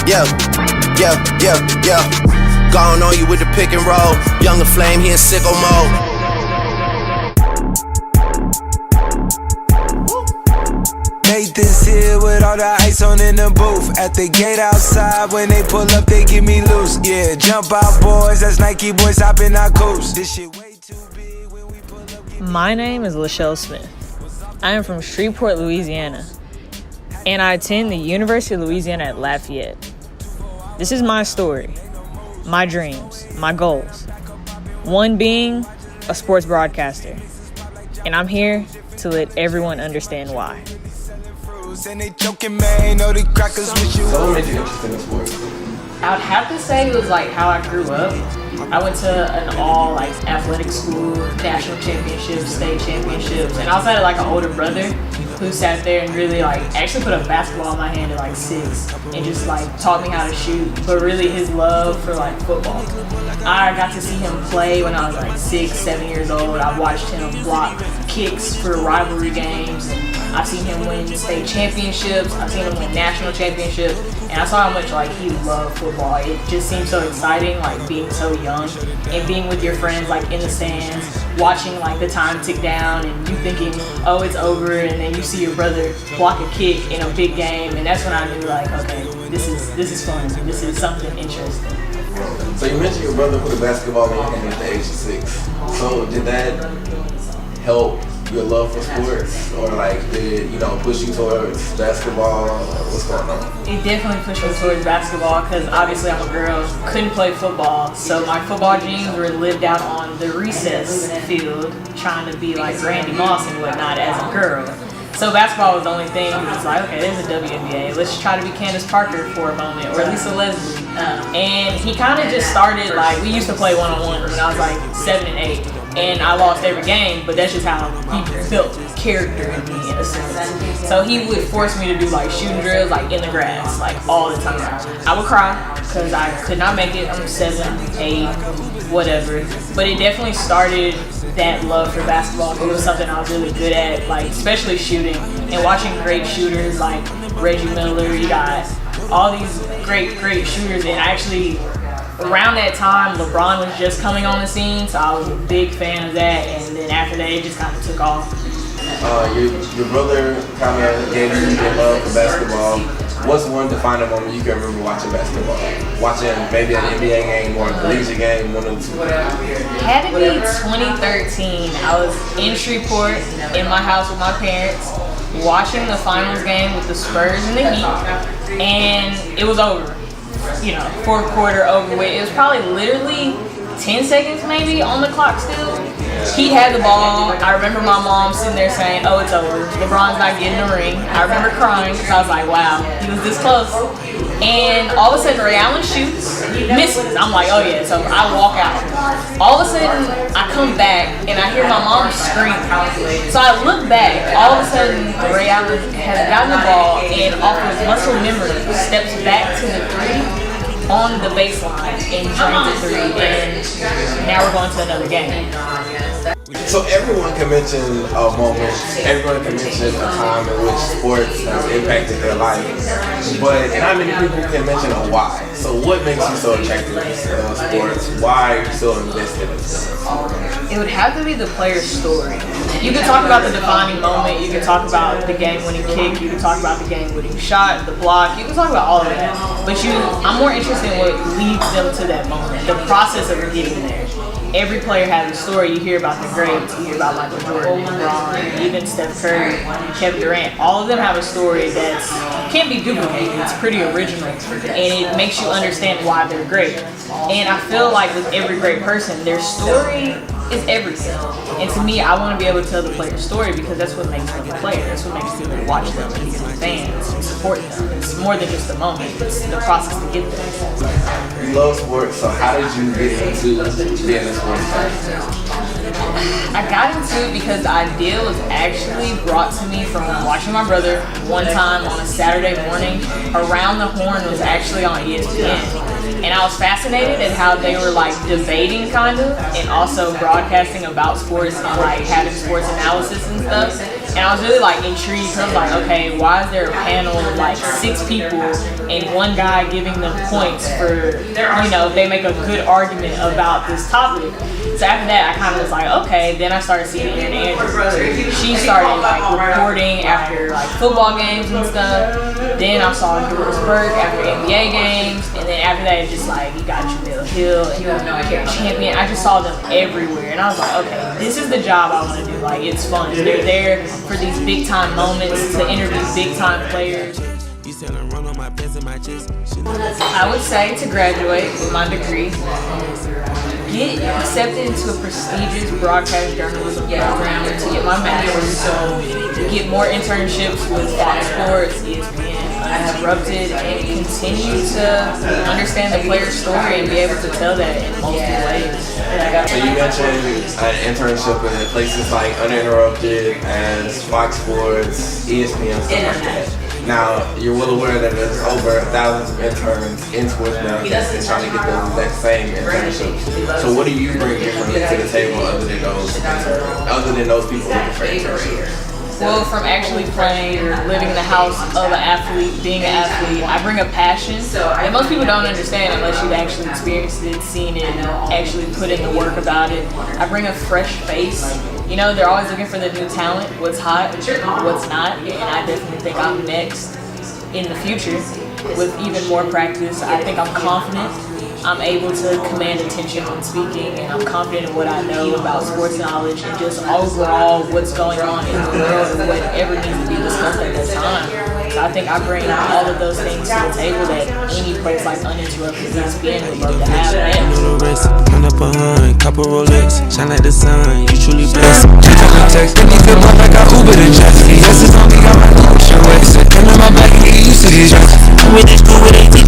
Yeah, yeah, yeah, yeah. Gone on you with the pick and roll. Younger flame, he in sicko mode. Made this here with all the ice on in the booth. At the gate outside, when they pull up, they give me loose. Yeah, jump out, boys. That's Nike boys hopping our coast. This shit way too big when we pull up. My name is Lachelle Smith. I am from Shreveport, Louisiana, and I attend the University of Louisiana at Lafayette. This is my story, my dreams, my goals. One being a sports broadcaster, and I'm here to let everyone understand why. And they joking, man, know the crackers with you. So what made you interested in sports? I'd have to say it was like how I grew up. I went to an all athletic school, national championships, state championships, and I also had an older brother who sat there and really actually put a basketball in my hand at 6 and just taught me how to shoot. But really his love for football. I got to see him play when I was 6, 7 years old. I watched him block kicks for rivalry games. I've seen him win state championships. I've seen him win national championships. And I saw how much he loved football. It just seemed so exciting, being so young and being with your friends in the stands, watching the time tick down and you thinking, oh, it's over, and then you see your brother block a kick in a big game, and that's when I knew okay, this is fun. This is something interesting. So you mentioned your brother put a basketball in your hand at the age of 6. So did that help your love for sports, or did push you towards basketball, or what's going on? It definitely pushed me towards basketball because obviously I'm a girl, couldn't play football, so my football dreams were lived out on the recess field, trying to be like Randy Moss and whatnot as a girl. So basketball was the only thing. It was okay, there's a WNBA. Let's try to be Candace Parker for a moment, or Lisa Leslie. And he kind of just started we used to play one-on-one when I was 7 and 8. And I lost every game, but that's just how he built character in me, in a sense. So he would force me to do shooting drills in the grass, all the time. I would cry because I could not make it. I'm 7, 8, whatever. But it definitely started that love for basketball. It was something I was really good at, especially shooting and watching great shooters like Reggie Miller. You got all these great shooters, and actually. Around that time, LeBron was just coming on the scene, so I was a big fan of that, and then after that, it just kind of took off. Your brother kind of gave you your love for basketball. What's one defining moment you can remember watching basketball? Watching maybe an NBA game or a collegiate game, one of the two? Had to be 2013. I was in Shreveport, in my house with my parents, watching the finals game with the Spurs and the Heat, and it was over. Fourth quarter over with. It was probably literally 10 seconds maybe on the clock still. He had the ball. I remember my mom sitting there saying, oh, it's over. LeBron's not getting a ring. I remember crying because I was like, wow, he was this close. And all of a sudden, Ray Allen shoots, misses. I'm like, oh yeah, so I walk out. All of a sudden, I come back and I hear my mom scream. So I look back. All of a sudden, Ray Allen has gotten the ball and off of muscle memory steps back to the 3 on the baseline and drains the 3. And now we're going to another game. So everyone can mention a moment, everyone can mention a time in which sports has impacted their life, but not many people can mention a why. So what makes you so attracted to sports? Why are you so invested in sports? It would have to be the player's story. You can talk about the defining moment, you can talk about the game-winning kick, you can talk about the game-winning shot, the block, you can talk about all of that. But I'm more interested in what leads them to that moment, the process of getting there. Every player has a story. You hear about the greats, you hear about Michael Jordan, LeBron, even Steph Curry, Kevin Durant. All of them have a story that can't be duplicated. It's pretty original, and it makes you understand why they're great. And I feel like with every great person, their story is everything. And to me, I want to be able to tell the player's story because that's what makes them a player. That's what makes people watch them and become fans and support them. It's more than just the moment. It's the process to get there. You love sports, so how did you get into being a sports fan? I got into it because the idea was actually brought to me from watching my brother one time on a Saturday morning. Around the Horn was actually on ESPN. And I was fascinated at how they were debating kind of, and also broadcasting about sports and having sports analysis and stuff. And I was really like intrigued because I was like, okay, why is there a panel of like 6 people and one guy giving them points for, you know, if they make a good argument about this topic. So after that, I kind of was like, okay. Then I started seeing Erin Andrews. She started like reporting after like football games and stuff. Then I saw Doris Burke after NBA games, and then after that, it's just like you got Jamil Hill and Gary Champion. I just saw them everywhere, and I was like, okay, this is the job I want to do. Like, it's fun. They're there for these big time moments to interview big time players. I would say to graduate with my degree, get accepted into a prestigious broadcast journalism program to get my master's, get more internships with Fox Sports, ESPN, Uninterrupted, and continue to understand the player's story and be able to tell that in multiple ways. So you mentioned an internship in places like Uninterrupted, as Fox Sports, ESPN, stuff like that. Now, you're well aware that there's over thousands of interns in sports broadcasting trying to get those exact same internships. So what do you bring differently to the table other than those people looking for internships? Well, from actually playing, living in the house of an athlete, being an athlete, I bring a passion that most people don't understand unless you've actually experienced it, seen it, actually put in the work about it. I bring a fresh face. You know, they're always looking for the new talent, what's hot, what's not, and I definitely think I'm next in the future with even more practice. I think I'm confident. I'm able to command attention when speaking, and I'm confident in what I know about sports knowledge and just overall what's going on in the world and whatever needs to be discussed at that time. So I think I bring all of those things to the table that any place like Uninterrupted ESPN would love to have. Run up behind, couple Rolex, shine like the sun, you truly blessed. She took a text, and he could pop like I Uber to Jesse. Yes, it's on me, got my new shirt. And on my back, he used to these dresses. I went to school with 18.